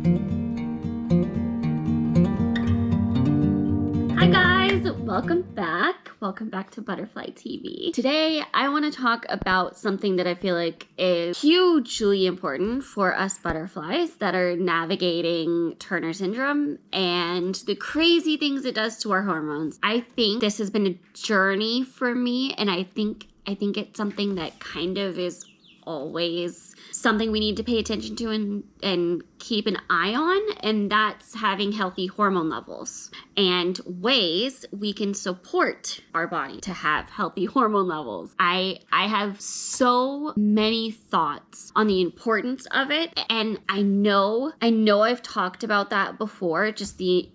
Hi guys, welcome back. Welcome back to Butterfly TV. Today, I want to talk about something that I feel like is hugely important for us butterflies that are navigating Turner syndrome and the crazy things it does to our hormones. I think this has been a journey for me, and I think it's something that kind of is always something we need to pay attention to and keep an eye on, and that's having healthy hormone levels and ways we can support our body to have healthy hormone levels. I have so many thoughts on the importance of it, and I know I've talked about that before, just the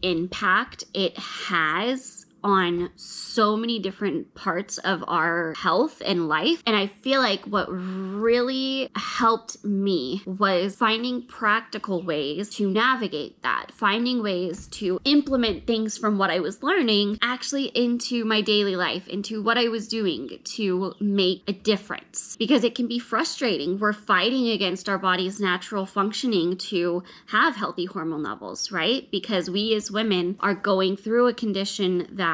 impact it has on so many different parts of our health and life. And I feel like what really helped me was finding practical ways to navigate that, finding ways to implement things from what I was learning actually into my daily life, into what I was doing to make a difference. Because it can be frustrating. We're fighting against our body's natural functioning to have healthy hormone levels, right? Because we as women are going through a condition that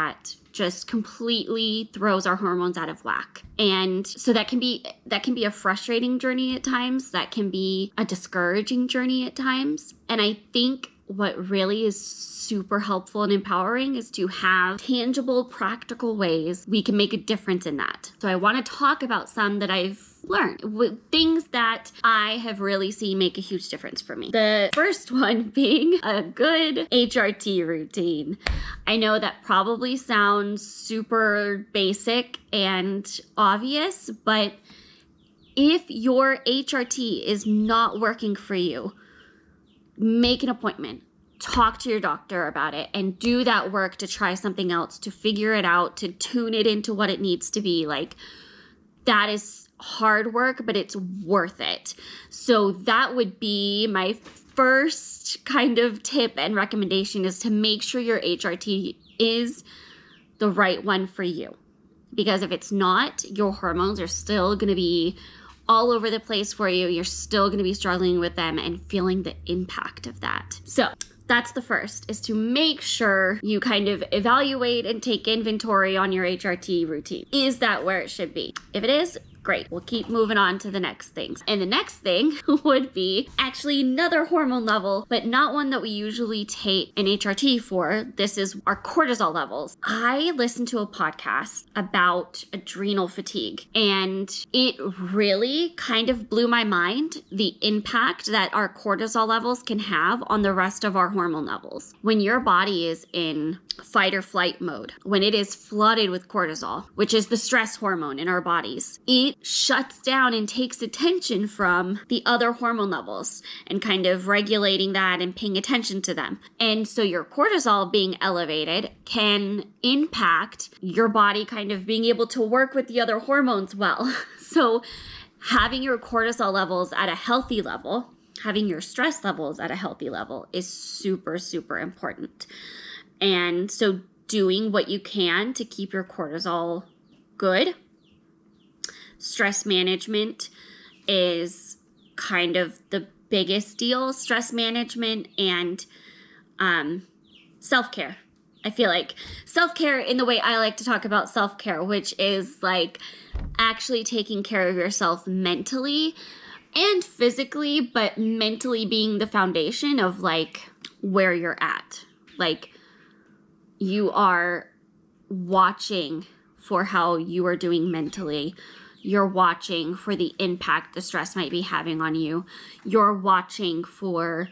just completely throws our hormones out of whack. And so that can be a frustrating journey at times. That can be a discouraging journey at times. And I think what really is super helpful and empowering is to have tangible, practical ways we can make a difference in that. So I want to talk about some that I've learned, with things that I have really seen make a huge difference for me. The first one being a good HRT routine. I know that probably sounds super basic and obvious, but if your HRT is not working for you, make an appointment. Talk to your doctor about it and do that work to try something else, to figure it out, to tune it into what it needs to be. Like, that is hard work, but it's worth it. So that would be my first kind of tip and recommendation, is to make sure your HRT is the right one for you. Because if it's not, your hormones are still going to be all over the place for you. You're still going to be struggling with them and feeling the impact of that. So that's the first, is to make sure you kind of evaluate and take inventory on your HRT routine. Is that where it should be? If it is, great. We'll keep moving on to the next things. And the next thing would be actually another hormone level, but not one that we usually take an HRT for. This is our cortisol levels. I listened to a podcast about adrenal fatigue, and it really kind of blew my mind, the impact that our cortisol levels can have on the rest of our hormone levels. When your body is in fight or flight mode, when it is flooded with cortisol, which is the stress hormone in our bodies, it shuts down and takes attention from the other hormone levels and kind of regulating that and paying attention to them. And so your cortisol being elevated can impact your body kind of being able to work with the other hormones well. So having your cortisol levels at a healthy level, having your stress levels at a healthy level is super, super important. And so doing what you can to keep your cortisol good. Stress management is kind of the biggest deal. Stress management and self-care. I feel like self-care, in the way I like to talk about self-care, which is like actually taking care of yourself mentally and physically, but mentally being the foundation of like where you're at. Like, you are watching for how you are doing mentally. You're watching for the impact the stress might be having on you. You're watching for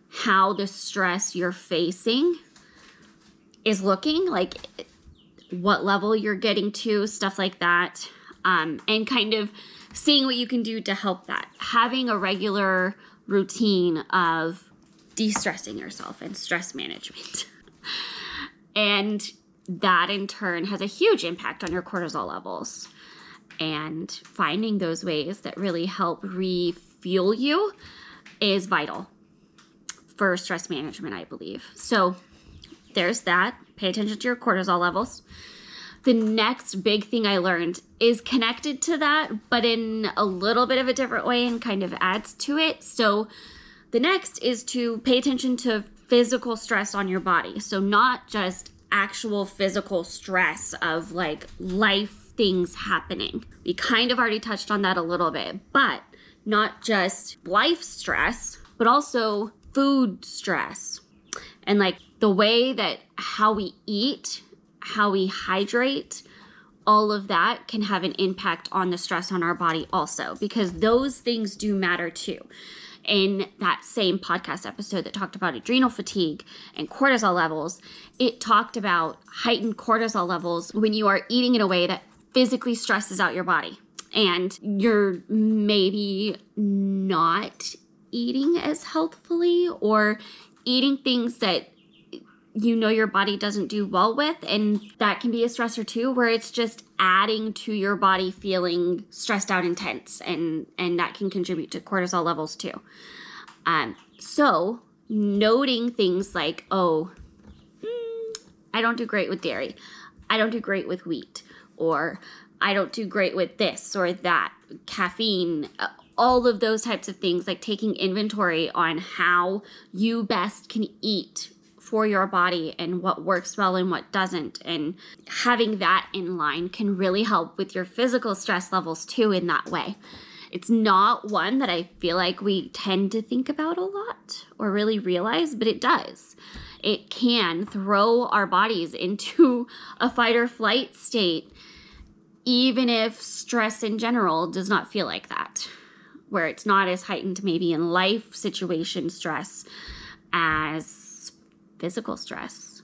how the stress you're facing is looking, like what level you're getting to, stuff like that. And kind of seeing what you can do to help that. Having a regular routine of de-stressing yourself and stress management. And that in turn has a huge impact on your cortisol levels. And finding those ways that really help refuel you is vital for stress management, I believe. So there's that. Pay attention to your cortisol levels. The next big thing I learned is connected to that, but in a little bit of a different way and kind of adds to it. So The next is to pay attention to physical stress on your body. So not just actual physical stress of like life things happening. We kind of already touched on that a little bit, but not just life stress, but also food stress. And like the way that how we eat, how we hydrate, all of that can have an impact on the stress on our body also, because those things do matter too. In that same podcast episode that talked about adrenal fatigue and cortisol levels, it talked about heightened cortisol levels when you are eating in a way that physically stresses out your body. And you're maybe not eating as healthfully or eating things that you know your body doesn't do well with. And that can be a stressor too, where it's just adding to your body feeling stressed out and tense. And that can contribute to cortisol levels too. So noting things like, I don't do great with dairy. I don't do great with wheat. Or I don't do great with this or that, caffeine, all of those types of things, like taking inventory on how you best can eat for your body and what works well and what doesn't. And having that in line can really help with your physical stress levels too in that way. It's not one that I feel like we tend to think about a lot or really realize, but it does. It can throw our bodies into a fight or flight state, even if stress in general does not feel like that, where it's not as heightened maybe in life situation stress as physical stress,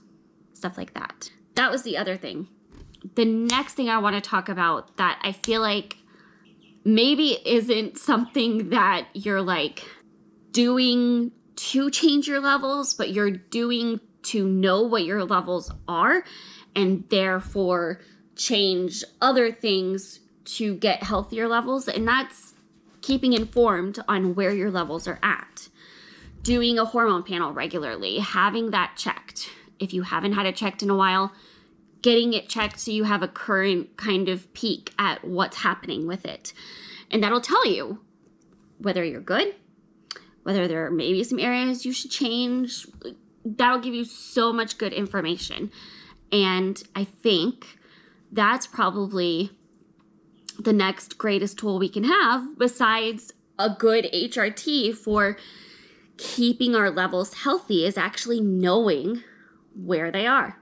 stuff like that. That was the other thing. The next thing I want to talk about that I feel like maybe isn't something that you're like doing to change your levels, but you're doing to know what your levels are and therefore change other things to get healthier levels. And that's keeping informed on where your levels are at. Doing a hormone panel regularly, having that checked. If you haven't had it checked in a while, getting it checked so you have a current kind of peek at what's happening with it. And that'll tell you whether you're good, whether there are maybe some areas you should change. That'll give you so much good information. And I think that's probably the next greatest tool we can have besides a good HRT for keeping our levels healthy is actually knowing where they are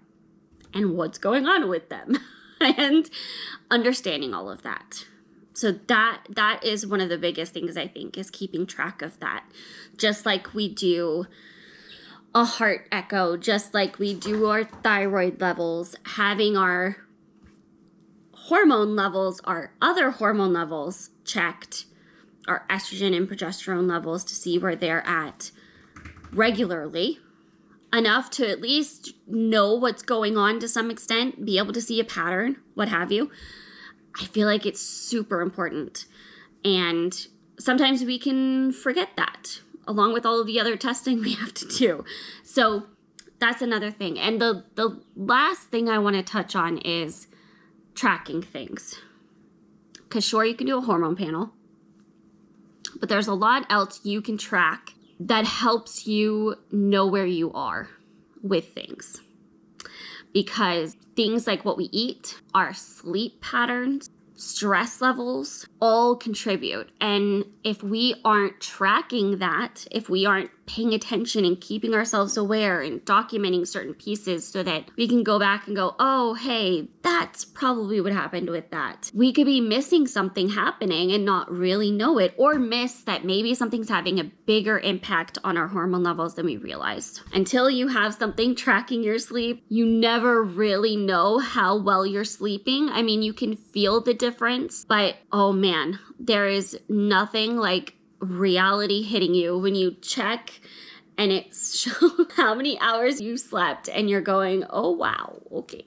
and what's going on with them and understanding all of that. So that is one of the biggest things, I think, is keeping track of that. Just like we do a heart echo, just like we do our thyroid levels, having our hormone levels, our other hormone levels checked, our estrogen and progesterone levels to see where they're at regularly, enough to at least know what's going on to some extent, be able to see a pattern, what have you. I feel like it's super important. And sometimes we can forget that, along with all of the other testing we have to do. So that's another thing. And the last thing I want to touch on is tracking things. Because sure, you can do a hormone panel, but there's a lot else you can track that helps you know where you are with things. Because things like what we eat, our sleep patterns, stress levels, all contribute. And if we aren't tracking that, if we aren't paying attention and keeping ourselves aware and documenting certain pieces so that we can go back and go, oh, hey, that's probably what happened with that. We could be missing something happening and not really know it, or miss that maybe something's having a bigger impact on our hormone levels than we realized. Until you have something tracking your sleep, you never really know how well you're sleeping. I mean, you can feel the difference, but oh man, there is nothing like reality hitting you when you check and it shows how many hours you slept and you're going, oh wow, okay.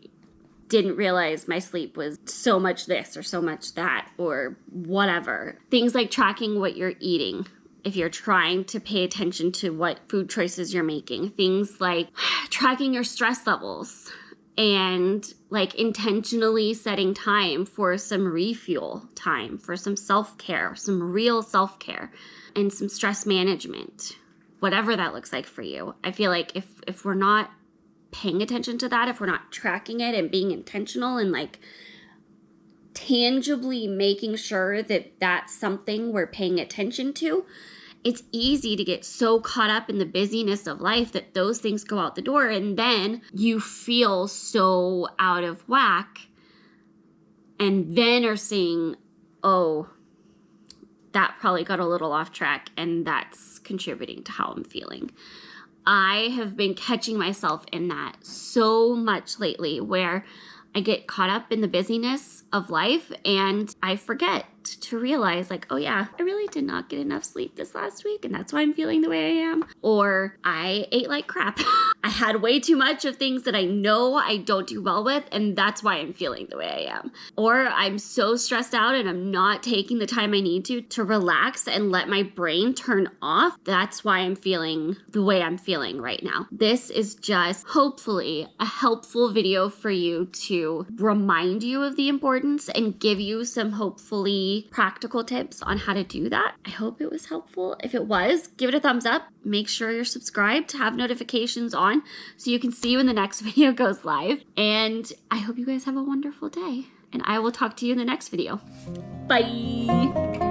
Didn't realize my sleep was so much this or so much that or whatever. Things like tracking what you're eating if you're trying to pay attention to what food choices you're making. Things like tracking your stress levels and like intentionally setting time for some refuel time, for some self-care, some real self-care and some stress management. whatever that looks like for you. I feel like if we're not paying attention to that, if we're not tracking it and being intentional and like tangibly making sure that that's something we're paying attention to, it's easy to get so caught up in the busyness of life that those things go out the door, and then you feel so out of whack and then are saying, oh, that probably got a little off track and that's contributing to how I'm feeling. I have been catching myself in that so much lately, where I get caught up in the busyness of life and I forget to realize like, oh yeah, I really did not get enough sleep this last week and that's why I'm feeling the way I am. Or I ate like crap. I had way too much of things that I know I don't do well with and that's why I'm feeling the way I am. Or I'm so stressed out and I'm not taking the time I need to relax and let my brain turn off. That's why I'm feeling the way I'm feeling right now. This is just hopefully a helpful video for you to remind you of the importance and give you some hopefully practical tips on how to do that. I hope it was helpful. If it was, give it a thumbs up. Make sure you're subscribed to have notifications on so you can see when the next video goes live. And I hope you guys have a wonderful day. And I will talk to you in the next video. Bye.